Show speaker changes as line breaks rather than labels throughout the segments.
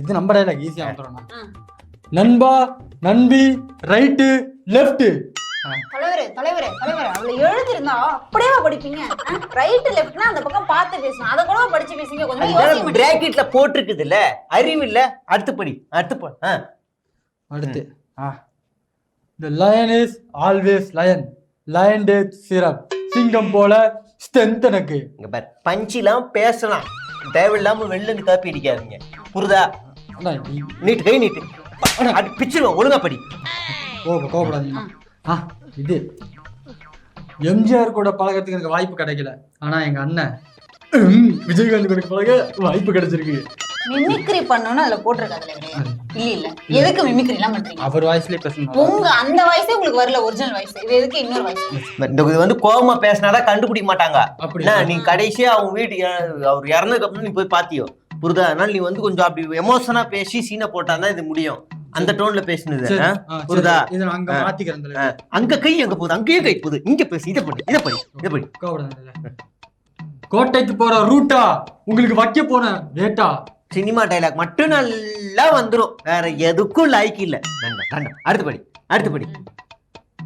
இது நம்ம டைலாக் ஈஸியா வந்துடும். நண்பா நண்பி ரைட்டு லெஃப்ட்.
தலைவரே அவளை எழுதிருந்தா அப்படியே படிப்பீங்க. ரைட் லெஃப்ட்னா அந்த பக்கம் பார்த்து பேசணும். அத கூட படிச்சு பேசுங்க. கொஞ்சம் யோசிங்க.
பிராக்கெட்ல போட்டுருக்குதுல்ல, அறிவு இல்ல. அடுத்து படி.
அடுத்து The lion is always lion. Lion death syrup. சிங்கம் போல ஸ்ட்ரென்த் எனக்கு.
இங்க பாரு, பஞ்சிலாம் பேசலாம், தேவையில்லாம வெளில காப்பி அடிக்காதீங்க, புரியுதா? நீட்டு கை நீட்டு பிச்சிருவோம். ஒழுங்கா படி.
கோபப்படாதீங்க. இது எம்ஜிஆர் கூட பழகிறதுக்கு எனக்கு வாய்ப்பு கிடைக்கல. ஆனா எங்க அண்ணன் விஜயகாந்த் கூட பழக வாய்ப்பு கிடைச்சிருக்கு.
மிமிக்ரி பண்ணனும் அதுல போட்டுருக்காதுல. இல்ல எதுக்கு மிமிக்ரி எல்லாம் பண்றீங்க?
அவர் வாய்ஸ்லயே பேசணும்.
உங்க அந்த வாய்ஸே உங்களுக்கு வரல, ஒரிஜினல் வாய்ஸ். இது எதுக்கு இன்னொரு வாய்ஸ்?
இது வந்து கோவமா பேசினாதான் கண்டுபிடிக்க மாட்டாங்க. அப்படின்னா நீ கடைசியா அவங்க வீட்டு அவர் இறந்ததுக்கு அப்புறம் நீ போய் பாத்தியோ, புரியுதா? அதனால நீ வந்து கொஞ்சம் அப்படி எமோஷனா பேசி சீனை போட்டாதான் இது முடியும். அந்த டோன்ல பேசினது புரியுதா? அங்க கை எங்க போகுது, அங்கேயே கை போகுது. இங்க பேசு, இதை படி.
கோட்டைக்கு போற ரூட்டா, உங்களுக்கு வைக்க போன வேட்டா.
சினிமா டைலாக் மட்டும் நல்லா வந்துரும், வேற எதுக்கும் லாய்க்கு இல்ல. அடுத்து படி.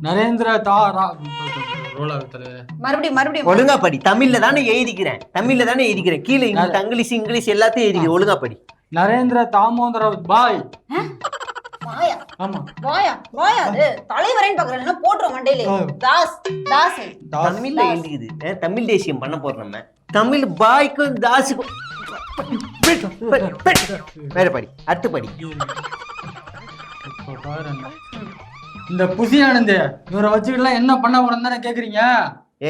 நரேந்திர
மறுபடியும்
ஒழுங்கா படி. தமிழ்ல தானே எழுதிக்கிறேன். கீழே இங்கிலீஷ் எல்லாத்தையும் எழுதிக்கிறேன். ஒழுங்கா படி.
நரேந்திர தாமோதர பாய்.
தலைவரேன்னு பாக்குறேன்னா போட்டுரும் மண்டையில.
தமிழ்ல எழுதிக்குது. தமிழ் தேசியம் பண்ண போறோம் நம்ம. தமிழ் பாய்க்கும் தாஸுக்கும் வேற படி. அடுத்து படி.
இந்த புசி ஆனந்த் இவரை வச்சுக்கிட்டு என்ன பண்ண போறேன்னு தானே கேக்குறீங்க?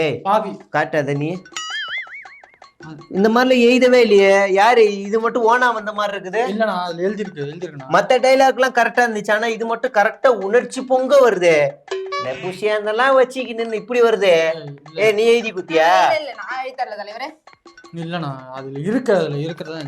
ஏய் பாவி காட்டாத நீ. இந்த மாதிரில எழுதவே இல்லையே. யாரு இது மட்டும் ஓனா வந்த மாதிரி இருக்குது?
இல்லண்ணா, அதுல எழுதிருக்கு.
மத்த டைலாக் எல்லாம் கரெக்டா இருந்துச்சு, ஆனா இது மட்டும் கரெக்டா உணர்ச்சி பொங்க வருது. புஷியாந்தெல்லாம் வச்சுக்கின்னு இப்படி வருது. நீ எழுதி குத்தியா?
நான் எழுதி தரல தலைவரே.
இல்லண்ணா, அதுல இருக்கிறதா